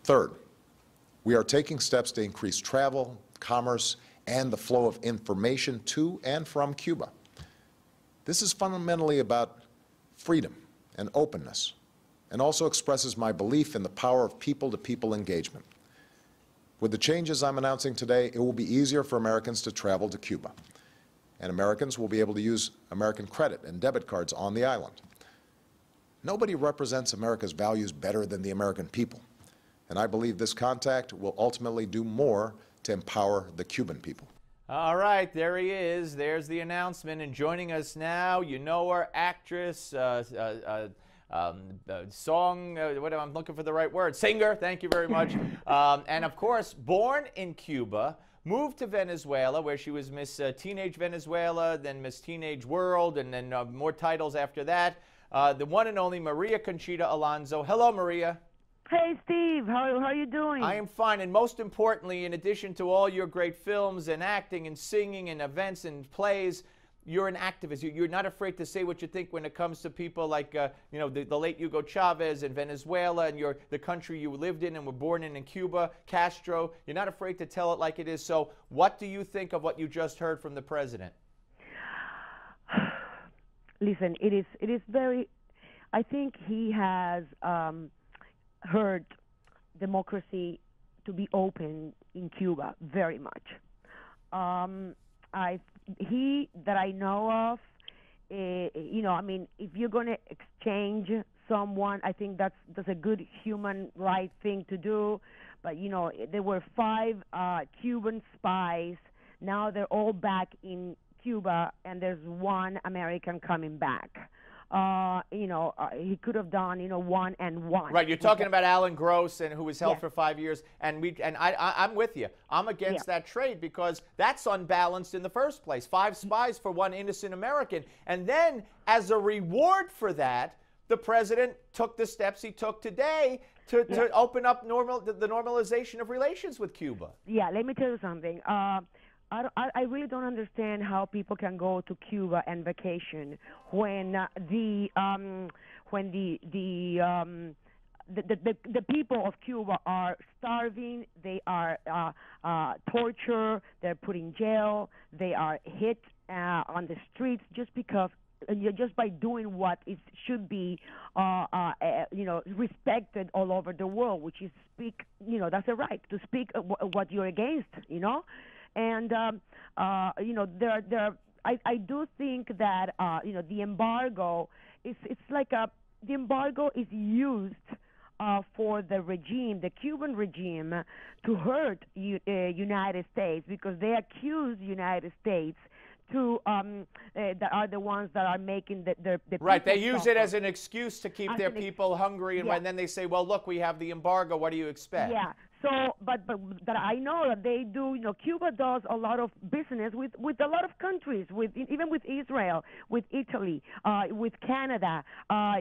Third, we are taking steps to increase travel, commerce, and the flow of information to and from Cuba. This is fundamentally about freedom and openness, and also expresses my belief in the power of people-to-people engagement. With the changes I'm announcing today, it will be easier for Americans to travel to Cuba, and Americans will be able to use American credit and debit cards on the island. Nobody represents America's values better than the American people, and I believe this contact will ultimately do more to empower the Cuban people. All right, there he is. There's the announcement. And joining us now, you know her, actress, I'm looking for the right word, singer, thank you very much. And of course, born in Cuba, moved to Venezuela, where she was Miss Teenage Venezuela, then Miss Teenage World, and then more titles after that. The one and only Maria Conchita Alonso. Hello, Maria. Hey, Steve. How are you doing? I am fine, and most importantly, in addition to all your great films and acting and singing and events and plays, you're an activist. You're not afraid to say what you think when it comes to people like, you know, the late Hugo Chavez in Venezuela, and the country you lived in and were born in Cuba, Castro. You're not afraid to tell it like it is. So what do you think of what you just heard from the president? Listen, it is very, I think he has heard democracy to be open in Cuba very much. He that I know of, you know, I mean, if you're going to exchange someone, I think that's a good human right thing to do. But, you know, there were 5 Cuban spies. Now they're all back in Cuba, and there's 1 American coming back. You know, he could have done, you know, 1 and 1. Right, you're talking about Alan Gross, and who was held for 5 years, and I'm with you. I'm against that trade because that's unbalanced in the first place. 5 spies for 1 innocent American, and then as a reward for that, the president took the steps he took today to open up the normalization of relations with Cuba. Yeah, let me tell you something. I really don't understand how people can go to Cuba and vacation when the people of Cuba are starving, they are tortured, they're put in jail, they are hit on the streets just because. Just by doing what it should be, you know, respected all over the world, which is speak, you know, that's a right to speak what you're against, you know. And, you know, I do think that, you know, the embargo, it's like the embargo is used for the regime, the Cuban regime, to hurt United States, because they accuse United States that are the ones that are making the right. They use it as an excuse to keep their people hungry, and then they say, "Well, look, we have the embargo. What do you expect?" Yeah. So, but that I know that they do. You know, Cuba does a lot of business with a lot of countries, even with Israel, with Italy, with Canada.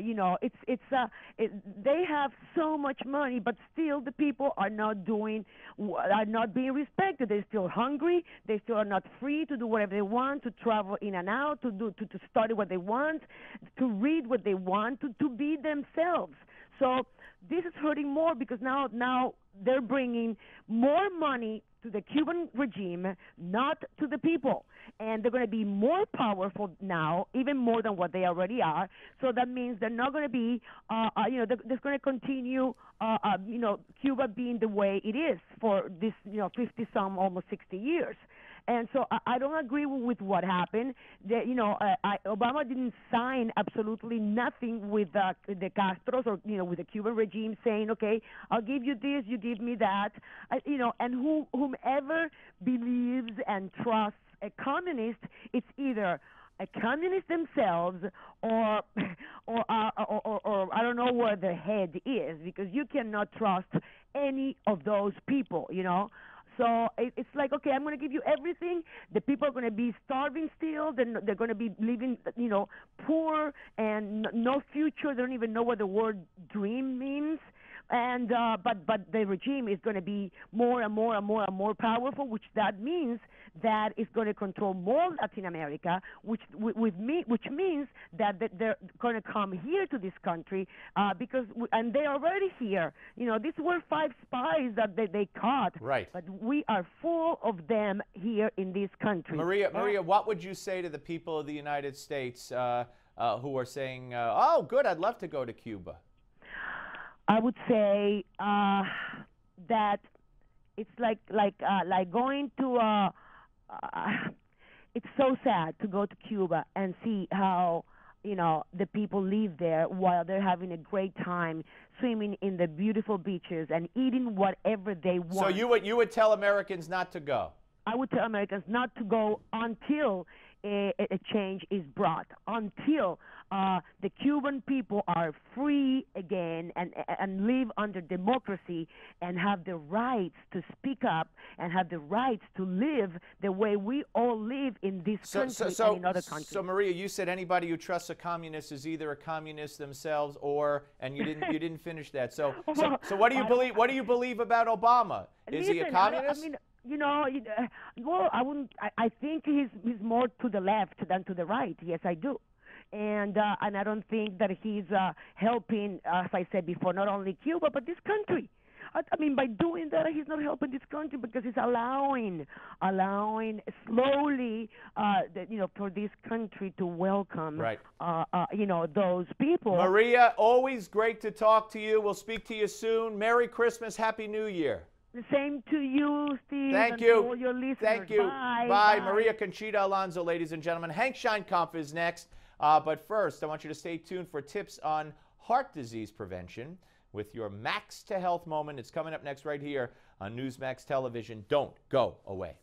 You know, they have so much money, but still the people are not being respected. They're still hungry. They still are not free to do whatever they want, to travel in and out, to study what they want, to read what they want, to be themselves. So this is hurting more because now they're bringing more money to the Cuban regime, not to the people. And they're going to be more powerful now, even more than what they already are. So that means they're not going to be, you know, they're going to continue, you know, Cuba being the way it is for this, you know, 50-some, almost 60 years. And so I don't agree with what happened. You know, Obama didn't sign absolutely nothing with the Castros or, you know, with the Cuban regime saying, okay, I'll give you this, you give me that. You know, and whomever believes and trusts a communist, it's either a communist themselves or I don't know where their head is, because you cannot trust any of those people, you know. So it's like, okay, I'm going to give you everything. The people are going to be starving still. They're going to be living, you know, poor and no future. They don't even know what the word dream means. And but the regime is going to be more and more and more and more powerful, which that means that it's going to control more Latin America, which means that they're going to come here to this country and they're already here. You know, these were 5 spies that they caught. Right. But we are full of them here in this country. Maria, what would you say to the people of the United States who are saying, "Oh, good, I'd love to go to Cuba"? I would say that it's like going to. It's so sad to go to Cuba and see how the people live there while they're having a great time swimming in the beautiful beaches and eating whatever they want. So you would tell Americans not to go? I would tell Americans not to go until a change is brought, until the Cuban people are free again and live under democracy and have the rights to speak up and have the rights to live the way we all live in this country and in other countries. So Maria, you said anybody who trusts a communist is either a communist themselves and you didn't finish that. So what do you believe? What do you believe about Obama? Is he a communist? Well, I wouldn't. I think he's more to the left than to the right. Yes, I do, and I don't think that he's helping, as I said before, not only Cuba but this country. I mean, by doing that, he's not helping this country because he's allowing slowly, for this country to welcome, those people. Maria, always great to talk to you. We'll speak to you soon. Merry Christmas, Happy New Year. The same to you, Steve. Thank you. To all your listeners. Thank you. Bye. Bye. Maria Conchita Alonso, ladies and gentlemen. Hank Scheinkampf is next. But first, I want you to stay tuned for tips on heart disease prevention with your Max to Health moment. It's coming up next right here on Newsmax Television. Don't go away.